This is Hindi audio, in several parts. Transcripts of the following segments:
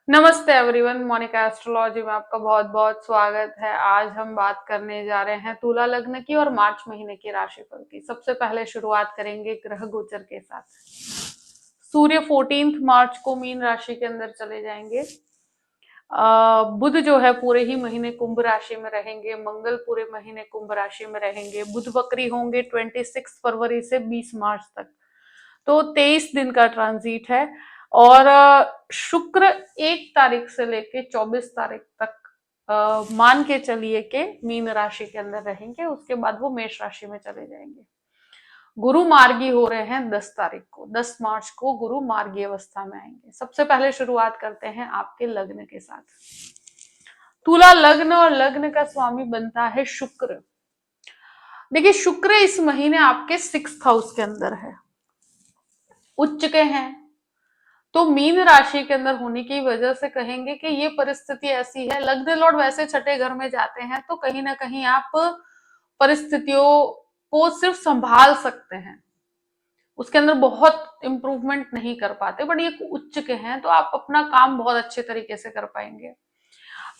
नमस्ते एवरीवन, मोनिका एस्ट्रोलॉजी में आपका बहुत बहुत स्वागत है। आज हम बात करने जा रहे हैं तुला लग्न की और मार्च महीने की राशिफल की। सबसे पहले शुरुआत करेंगे ग्रह गोचर के साथ। सूर्य 14 मार्च को मीन राशि के अंदर चले जाएंगे। बुध जो है पूरे ही महीने कुंभ राशि में रहेंगे। मंगल पूरे महीने कुंभ राशि में रहेंगे। बुध वक्री होंगे 26 फरवरी से 20 मार्च तक, तो 23 दिन का ट्रांजिट है। और शुक्र 1 तारीख से लेके 24 तारीख तक मान के चलिए कि मीन राशि के अंदर रहेंगे। उसके बाद वो मेष राशि में चले जाएंगे। गुरु मार्गी हो रहे हैं 10 तारीख को, 10 मार्च को गुरु मार्गी अवस्था में आएंगे। सबसे पहले शुरुआत करते हैं आपके लग्न के साथ। तुला लग्न और लग्न का स्वामी बनता है शुक्र। देखिए, शुक्र इस महीने आपके 6th हाउस के अंदर है, उच्च के हैं। तो मीन राशि के अंदर होने की वजह से कहेंगे कि ये परिस्थिति ऐसी है। लग्न लॉर्ड वैसे छठे घर में जाते हैं तो कहीं ना कहीं आप परिस्थितियों को सिर्फ संभाल सकते हैं, उसके अंदर बहुत इंप्रूवमेंट नहीं कर पाते। बट ये उच्च के हैं तो आप अपना काम बहुत अच्छे तरीके से कर पाएंगे।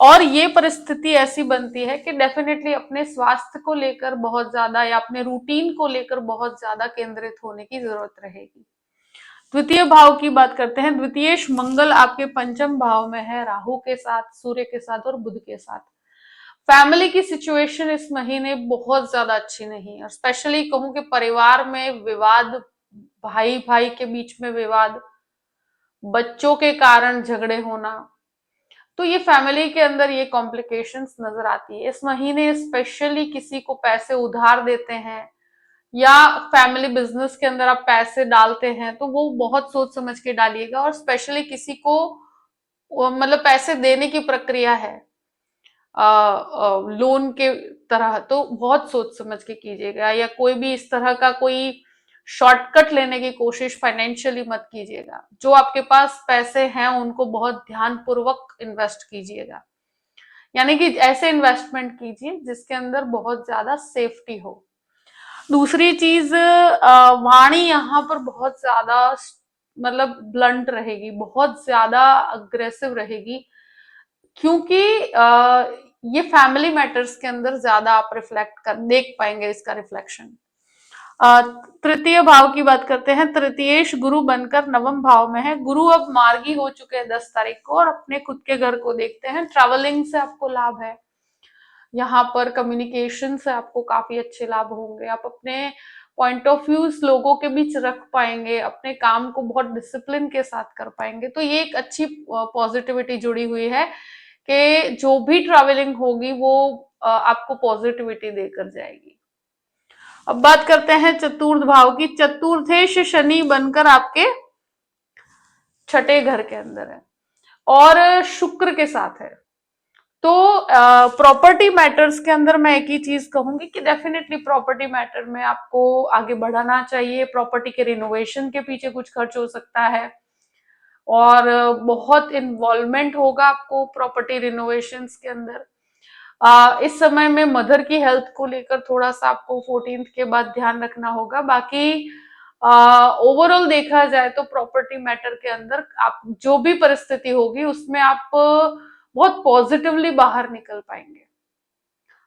और ये परिस्थिति ऐसी बनती है कि डेफिनेटली अपने स्वास्थ्य को लेकर बहुत ज्यादा या अपने रूटीन को लेकर बहुत ज्यादा केंद्रित होने की जरूरत रहेगी। द्वितीय भाव की बात करते हैं। द्वितीयेश मंगल आपके पंचम भाव में है, राहु के साथ, सूर्य के साथ और बुध के साथ। फैमिली की सिचुएशन इस महीने बहुत ज्यादा अच्छी नहीं है। और स्पेशली कहूं कि परिवार में विवाद, भाई भाई के बीच में विवाद, बच्चों के कारण झगड़े होना, तो ये फैमिली के अंदर ये कॉम्प्लिकेशंस नजर आती है इस महीने। स्पेशली किसी को पैसे उधार देते हैं या फैमिली बिजनेस के अंदर आप पैसे डालते हैं तो वो बहुत सोच समझ के डालिएगा। और स्पेशली किसी को मतलब पैसे देने की प्रक्रिया है लोन के तरह, तो बहुत सोच समझ के कीजिएगा। या कोई भी इस तरह का कोई शॉर्टकट लेने की कोशिश फाइनेंशियली मत कीजिएगा। जो आपके पास पैसे हैं उनको बहुत ध्यान पूर्वक इन्वेस्ट कीजिएगा, यानी कि ऐसे इन्वेस्टमेंट कीजिए जिसके अंदर बहुत ज्यादा सेफ्टी हो। दूसरी चीज, वाणी यहाँ पर बहुत ज्यादा मतलब ब्लंट रहेगी, बहुत ज्यादा अग्रेसिव रहेगी, क्योंकि ये फैमिली मैटर्स के अंदर ज्यादा आप रिफ्लेक्ट कर देख पाएंगे इसका रिफ्लेक्शन। तृतीय भाव की बात करते हैं। तृतीयेश गुरु बनकर नवम भाव में है। गुरु अब मार्गी हो चुके हैं 10 तारीख को और अपने खुद के घर को देखते हैं। ट्रैवलिंग से आपको लाभ है, यहाँ पर कम्युनिकेशन से आपको काफी अच्छे लाभ होंगे। आप अपने पॉइंट ऑफ व्यूज लोगों के बीच रख पाएंगे, अपने काम को बहुत डिसिप्लिन के साथ कर पाएंगे। तो ये एक अच्छी पॉजिटिविटी जुड़ी हुई है कि जो भी ट्रैवलिंग होगी वो आपको पॉजिटिविटी देकर जाएगी। अब बात करते हैं चतुर्थ भाव की। चतुर्थेश शनि बनकर आपके छठे घर के अंदर है और शुक्र के साथ है। तो प्रॉपर्टी मैटर्स के अंदर मैं एक ही चीज कहूंगी कि डेफिनेटली प्रॉपर्टी मैटर में आपको आगे बढ़ाना चाहिए। प्रॉपर्टी के रिनोवेशन के पीछे कुछ खर्च हो सकता है और बहुत इन्वॉल्वमेंट होगा आपको प्रॉपर्टी रिनोवेशंस के अंदर। इस समय में मदर की हेल्थ को लेकर थोड़ा सा आपको 14 के बाद ध्यान रखना होगा। बाकी ओवरऑल देखा जाए तो प्रॉपर्टी मैटर के अंदर आप जो भी परिस्थिति होगी उसमें आप बहुत पॉजिटिवली बाहर निकल पाएंगे।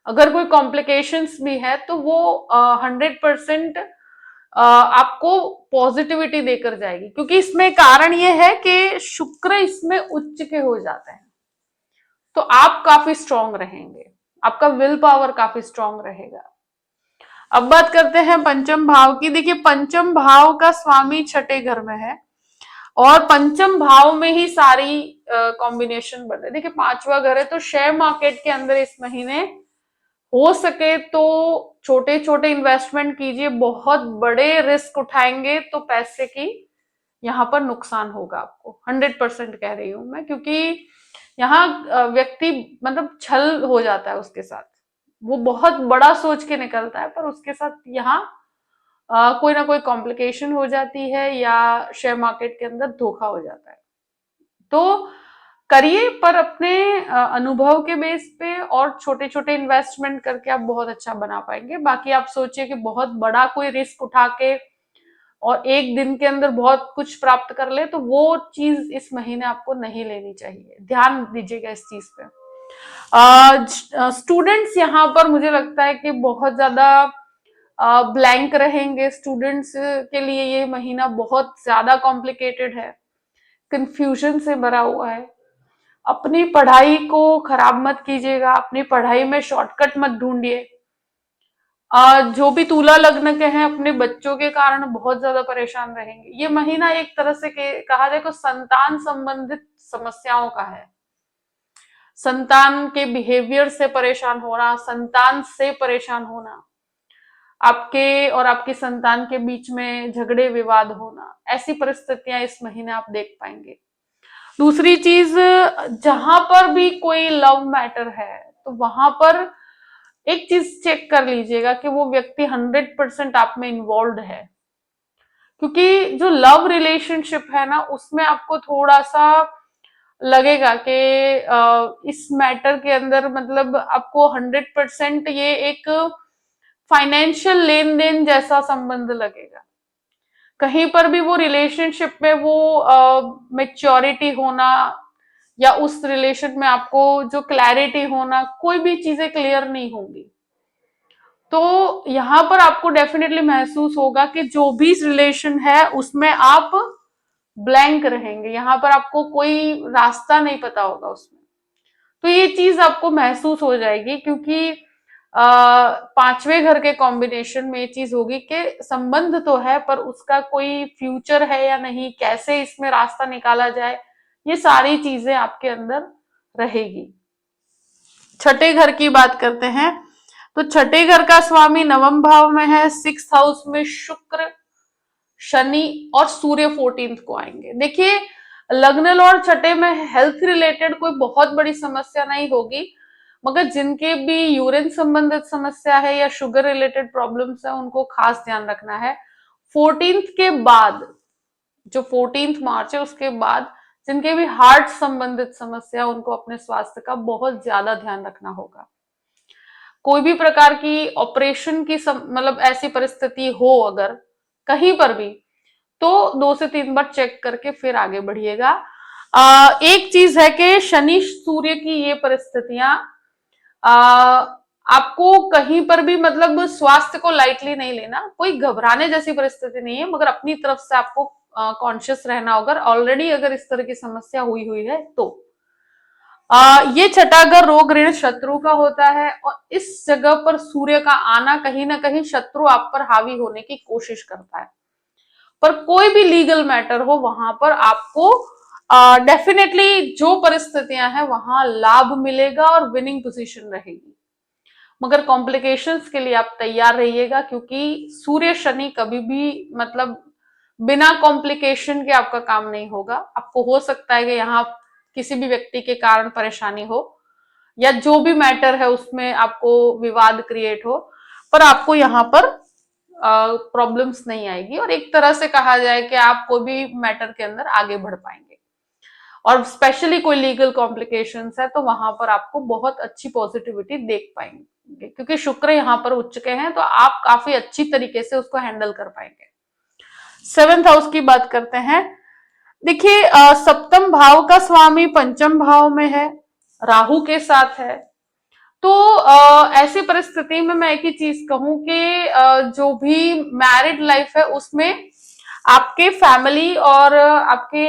अगर कोई कॉम्प्लिकेशंस भी है तो वो 100% आपको पॉजिटिविटी देकर जाएगी, क्योंकि इसमें कारण ये है कि शुक्र इसमें उच्च के हो जाते हैं। तो आप काफी स्ट्रांग रहेंगे, आपका विल पावर काफी स्ट्रांग रहेगा। अब बात करते हैं पंचम भाव की। देखिए, पंचम भाव का स्वामी छठे घर में है और पंचम भाव में ही सारी कॉम्बिनेशन बन रही है। देखिए, पांचवा घर है तो शेयर मार्केट के अंदर इस महीने हो सके तो छोटे छोटे इन्वेस्टमेंट कीजिए। बहुत बड़े रिस्क उठाएंगे तो पैसे की यहाँ पर नुकसान होगा आपको, 100% कह रही हूं मैं, क्योंकि यहाँ व्यक्ति मतलब छल हो जाता है उसके साथ। वो बहुत बड़ा सोच के निकलता है पर उसके साथ यहाँ कोई ना कोई कॉम्प्लिकेशन हो जाती है या शेयर मार्केट के अंदर धोखा हो जाता है। तो करिए, पर अपने अनुभव के बेस पे और छोटे छोटे इन्वेस्टमेंट करके आप बहुत अच्छा बना पाएंगे। बाकी आप सोचिए कि बहुत बड़ा कोई रिस्क उठा के और एक दिन के अंदर बहुत कुछ प्राप्त कर ले, तो वो चीज इस महीने आपको नहीं लेनी चाहिए। ध्यान दीजिएगा इस चीज पे। स्टूडेंट्स यहाँ पर मुझे लगता है कि बहुत ज्यादा ब्लैंक रहेंगे। स्टूडेंट्स के लिए ये महीना बहुत ज्यादा कॉम्प्लिकेटेड है, कंफ्यूजन से भरा हुआ है। अपनी पढ़ाई को खराब मत कीजिएगा, अपनी पढ़ाई में शॉर्टकट मत ढूंढिए। जो भी तुला लग्न के हैं अपने बच्चों के कारण बहुत ज्यादा परेशान रहेंगे। ये महीना एक तरह से कहा जाए तो संतान संबंधित समस्याओं का है। संतान के बिहेवियर से परेशान होना, संतान से परेशान होना, आपके और आपकी संतान के बीच में झगड़े विवाद होना, ऐसी परिस्थितियां इस महीने आप देख पाएंगे। दूसरी चीज, जहां पर भी कोई लव मैटर है तो वहां पर एक चीज चेक कर लीजिएगा कि वो व्यक्ति 100% आप में इन्वॉल्व है। क्योंकि जो लव रिलेशनशिप है ना, उसमें आपको थोड़ा सा लगेगा कि इस मैटर के अंदर मतलब आपको 100% ये एक फाइनेंशियल लेन देन जैसा संबंध लगेगा। कहीं पर भी वो रिलेशनशिप में वो मेच्योरिटी होना या उस रिलेशन में आपको जो क्लैरिटी होना, कोई भी चीजें क्लियर नहीं होंगी। तो यहां पर आपको डेफिनेटली महसूस होगा कि जो भी रिलेशन है उसमें आप ब्लैंक रहेंगे, यहां पर आपको कोई रास्ता नहीं पता होगा उसमें। तो ये चीज आपको महसूस हो जाएगी, क्योंकि पांचवें घर के कॉम्बिनेशन में ये चीज होगी कि संबंध तो है पर उसका कोई फ्यूचर है या नहीं, कैसे इसमें रास्ता निकाला जाए, ये सारी चीजें आपके अंदर रहेगी। छठे घर की बात करते हैं तो छठे घर का स्वामी नवम भाव में है, 6th हाउस में शुक्र, शनि और सूर्य 14th को आएंगे। देखिए, लग्न और छठे में हेल्थ रिलेटेड कोई बहुत बड़ी समस्या नहीं होगी, मगर जिनके भी यूरिन संबंधित समस्या है या शुगर रिलेटेड प्रॉब्लम्स है उनको खास ध्यान रखना है। 14th के बाद, जो 14th मार्च है उसके बाद जिनके भी हार्ट संबंधित समस्या, उनको अपने स्वास्थ्य का बहुत ज्यादा ध्यान रखना होगा। कोई भी प्रकार की ऑपरेशन की मतलब ऐसी परिस्थिति हो अगर कहीं पर भी, तो 2 से 3 बार चेक करके फिर आगे बढ़िएगा। एक चीज है कि शनि सूर्य की ये परिस्थितियां आपको कहीं पर भी मतलब स्वास्थ्य को लाइटली नहीं लेना। कोई घबराने जैसी परिस्थिति नहीं है, मगर अपनी तरफ से आपको कॉन्शियस रहना होगा। ऑलरेडी अगर इस तरह की समस्या हुई है तो ये छठा घर रोग ऋण शत्रु का होता है, और इस जगह पर सूर्य का आना कहीं ना कहीं शत्रु आप पर हावी होने की कोशिश करता है। पर कोई भी लीगल मैटर हो वहां पर आपको डेफिनेटली जो परिस्थितियां हैं वहां लाभ मिलेगा और विनिंग पोजीशन रहेगी। मगर कॉम्प्लिकेशंस के लिए आप तैयार रहिएगा, क्योंकि सूर्य शनि कभी भी मतलब बिना कॉम्प्लिकेशन के आपका काम नहीं होगा। आपको हो सकता है कि यहाँ किसी भी व्यक्ति के कारण परेशानी हो या जो भी मैटर है उसमें आपको विवाद क्रिएट हो, पर आपको यहाँ पर प्रॉब्लम्स नहीं आएगी और एक तरह से कहा जाए कि आप कोई भी मैटर के अंदर आगे बढ़ पाएंगे। और स्पेशली कोई लीगल कॉम्प्लिकेशंस है तो वहां पर आपको बहुत अच्छी पॉजिटिविटी देख पाएंगे, क्योंकि शुक्र यहाँ पर उच्च के हैं तो आप काफी अच्छी तरीके से उसको हैंडल कर पाएंगे। 7th हाउस की बात करते हैं। देखिए, सप्तम भाव का स्वामी पंचम भाव में है, राहु के साथ है। तो ऐसी परिस्थिति में मैं एक ही चीज कहूं कि जो भी मैरिड लाइफ है उसमें आपके फैमिली और आपके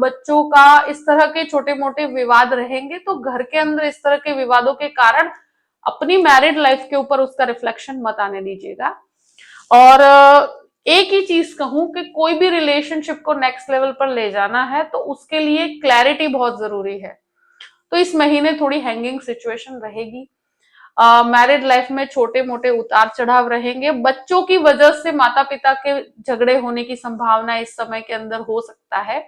बच्चों का इस तरह के छोटे मोटे विवाद रहेंगे, तो घर के अंदर इस तरह के विवादों के कारण अपनी मैरिड लाइफ के ऊपर उसका रिफ्लेक्शन मत आने दीजिएगा। और एक ही चीज कहूं कि कोई भी रिलेशनशिप को नेक्स्ट लेवल पर ले जाना है तो उसके लिए क्लैरिटी बहुत जरूरी है। तो इस महीने थोड़ी हैंगिंग सिचुएशन रहेगी। मैरिड लाइफ में छोटे मोटे उतार चढ़ाव रहेंगे। बच्चों की वजह से माता पिता के झगड़े होने की संभावना इस समय के अंदर हो सकता है,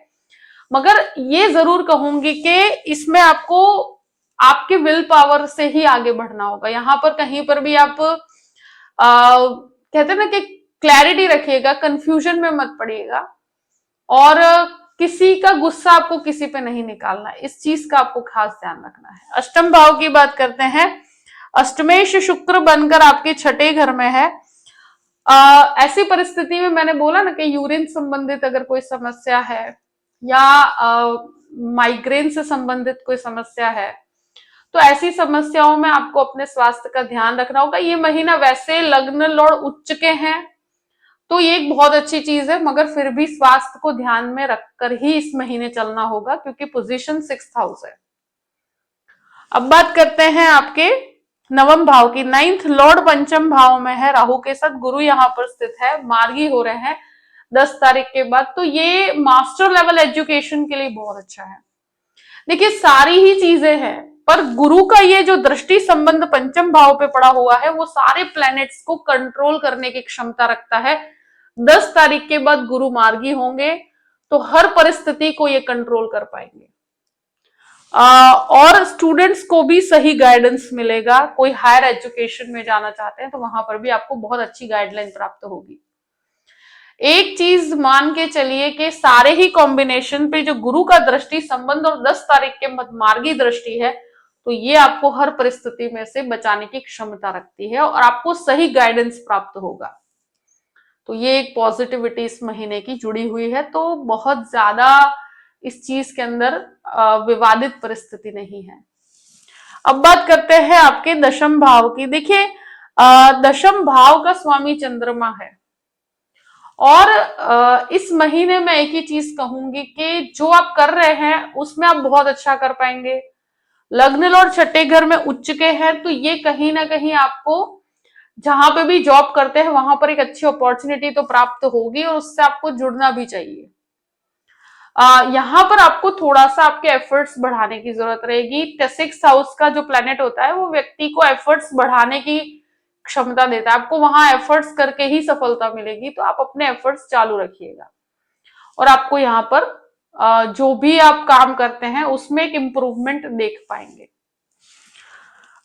मगर ये जरूर कहूंगी कि इसमें आपको आपके विल पावर से ही आगे बढ़ना होगा। यहाँ पर कहीं पर भी आप कहते हैं ना कि क्लैरिटी रखिएगा, कंफ्यूजन में मत पड़िएगा और किसी का गुस्सा आपको किसी पे नहीं निकालना है। इस चीज का आपको खास ध्यान रखना है। अष्टम भाव की बात करते हैं। अष्टमेश शुक्र बनकर आपके छठे घर में है। ऐसी परिस्थिति में मैंने बोला ना कि यूरिन संबंधित अगर कोई समस्या है या माइग्रेन से संबंधित कोई समस्या है, तो ऐसी समस्याओं में आपको अपने स्वास्थ्य का ध्यान रखना होगा। ये महीना वैसे लग्न लॉर्ड उच्च के हैं, तो ये एक बहुत अच्छी चीज है, मगर फिर भी स्वास्थ्य को ध्यान में रखकर ही इस महीने चलना होगा, क्योंकि पोजीशन 6th हाउस है। अब बात करते हैं आपके नवम भाव की। 9th लॉर्ड पंचम भाव में है राहु के साथ, गुरु यहाँ पर स्थित है, मार्गी हो रहे हैं 10 तारीख के बाद, तो ये मास्टर लेवल एजुकेशन के लिए बहुत अच्छा है। देखिए सारी ही चीजें हैं, पर गुरु का ये जो दृष्टि संबंध पंचम भाव पे पड़ा हुआ है, वो सारे प्लैनेट्स को कंट्रोल करने की क्षमता रखता है। 10 तारीख के बाद गुरु मार्गी होंगे, तो हर परिस्थिति को ये कंट्रोल कर पाएंगे। और स्टूडेंट्स को भी सही गाइडेंस मिलेगा। कोई हायर एजुकेशन में जाना चाहते हैं तो वहां पर भी आपको बहुत अच्छी गाइडलाइन प्राप्त होगी। एक चीज मान के चलिए कि सारे ही कॉम्बिनेशन पे जो गुरु का दृष्टि संबंध और 10 तारीख के मध्यमार्गी दृष्टि है, तो ये आपको हर परिस्थिति में से बचाने की क्षमता रखती है और आपको सही गाइडेंस प्राप्त होगा। तो ये एक पॉजिटिविटी इस महीने की जुड़ी हुई है, तो बहुत ज्यादा इस चीज के अंदर विवादित परिस्थिति नहीं है। अब बात करते हैं आपके दशम भाव की। देखिए दशम भाव का स्वामी चंद्रमा है, और इस महीने में एक ही चीज कहूंगी कि जो आप कर रहे हैं उसमें आप बहुत अच्छा कर पाएंगे। लग्न लॉर्ड छठे घर में उच्च के हैं, तो ये कहीं ना कहीं आपको जहां पे भी जॉब करते हैं वहां पर एक अच्छी अपॉर्चुनिटी तो प्राप्त होगी, और उससे आपको जुड़ना भी चाहिए। यहाँ पर आपको थोड़ा सा आपके एफर्ट्स बढ़ाने की जरूरत रहेगी। 6th हाउस का जो प्लेनेट होता है वो व्यक्ति को एफर्ट्स बढ़ाने की क्षमता देता है। आपको वहां एफर्ट्स करके ही सफलता मिलेगी, तो आप अपने एफर्ट्स चालू रखिएगा और आपको यहाँ पर जो भी आप काम करते हैं उसमें एक इंप्रूवमेंट देख पाएंगे।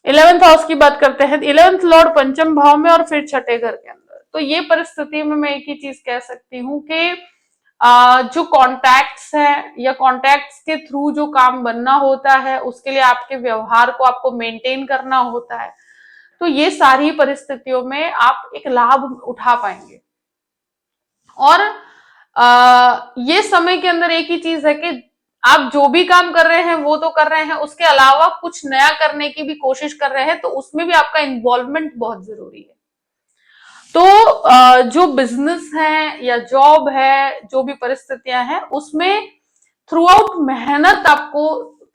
11th हाउस की बात करते हैं। 11th लॉर्ड पंचम भाव में और फिर छठे घर के अंदर, तो ये परिस्थिति में मैं एक ही चीज कह सकती हूँ कि जो कॉन्टैक्ट्स हैं या कॉन्टैक्ट्स के थ्रू जो काम बनना होता है, उसके लिए आपके व्यवहार को आपको मेंटेन करना होता है, तो ये सारी परिस्थितियों में आप एक लाभ उठा पाएंगे। और ये समय के अंदर एक ही चीज है कि आप जो भी काम कर रहे हैं वो तो कर रहे हैं, उसके अलावा कुछ नया करने की भी कोशिश कर रहे हैं, तो उसमें भी आपका इन्वॉल्वमेंट बहुत जरूरी है। तो जो बिजनेस है या जॉब है, जो भी परिस्थितियां हैं, उसमें थ्रू आउट मेहनत आपको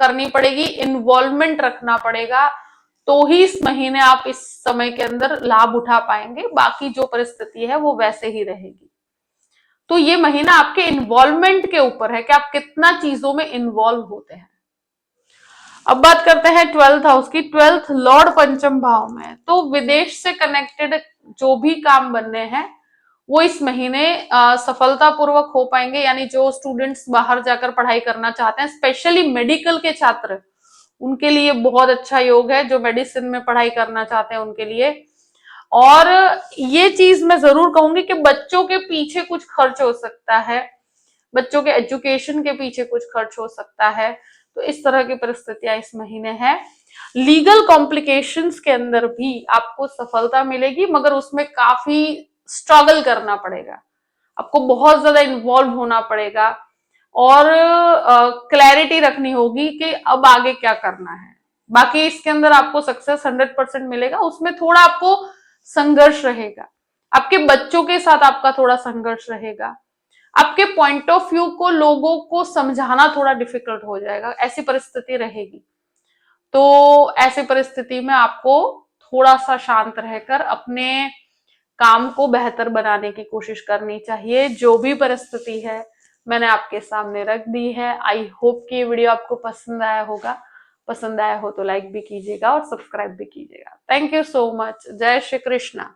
करनी पड़ेगी, इन्वॉल्वमेंट रखना पड़ेगा, तो ही इस महीने आप इस समय के अंदर लाभ उठा पाएंगे। बाकी जो परिस्थिति है वो वैसे ही रहेगी। तो ये महीना आपके इन्वॉल्वमेंट के ऊपर है कि आप कितना चीजों में इन्वॉल्व होते हैं। अब बात करते हैं 12th हाउस की। 12th लॉर्ड पंचम भाव में, तो विदेश से कनेक्टेड जो भी काम बनने हैं वो इस महीने सफलता पूर्वक हो पाएंगे। यानी जो स्टूडेंट्स बाहर जाकर पढ़ाई करना चाहते हैं, स्पेशली मेडिकल के छात्र, उनके लिए बहुत अच्छा योग है। जो मेडिसिन में पढ़ाई करना चाहते हैं उनके लिए। और ये चीज मैं जरूर कहूंगी कि बच्चों के पीछे कुछ खर्च हो सकता है, बच्चों के एजुकेशन के पीछे कुछ खर्च हो सकता है, तो इस तरह की परिस्थितियां इस महीने हैं। लीगल कॉम्प्लिकेशंस के अंदर भी आपको सफलता मिलेगी, मगर उसमें काफी स्ट्रगल करना पड़ेगा, आपको बहुत ज्यादा इन्वॉल्व होना पड़ेगा और क्लैरिटी रखनी होगी कि अब आगे क्या करना है। बाकी इसके अंदर आपको सक्सेस 100% मिलेगा, उसमें थोड़ा आपको संघर्ष रहेगा, आपके बच्चों के साथ आपका थोड़ा संघर्ष रहेगा, आपके पॉइंट ऑफ व्यू को लोगों को समझाना थोड़ा डिफिकल्ट हो जाएगा, ऐसी परिस्थिति रहेगी। तो ऐसी परिस्थिति में आपको थोड़ा सा शांत रहकर अपने काम को बेहतर बनाने की कोशिश करनी चाहिए। जो भी परिस्थिति है मैंने आपके सामने रख दी है। आई होप कि ये वीडियो आपको पसंद आया होगा। पसंद आया हो तो लाइक भी कीजिएगा और सब्सक्राइब भी कीजिएगा। Thank you so much. जय श्री कृष्णा।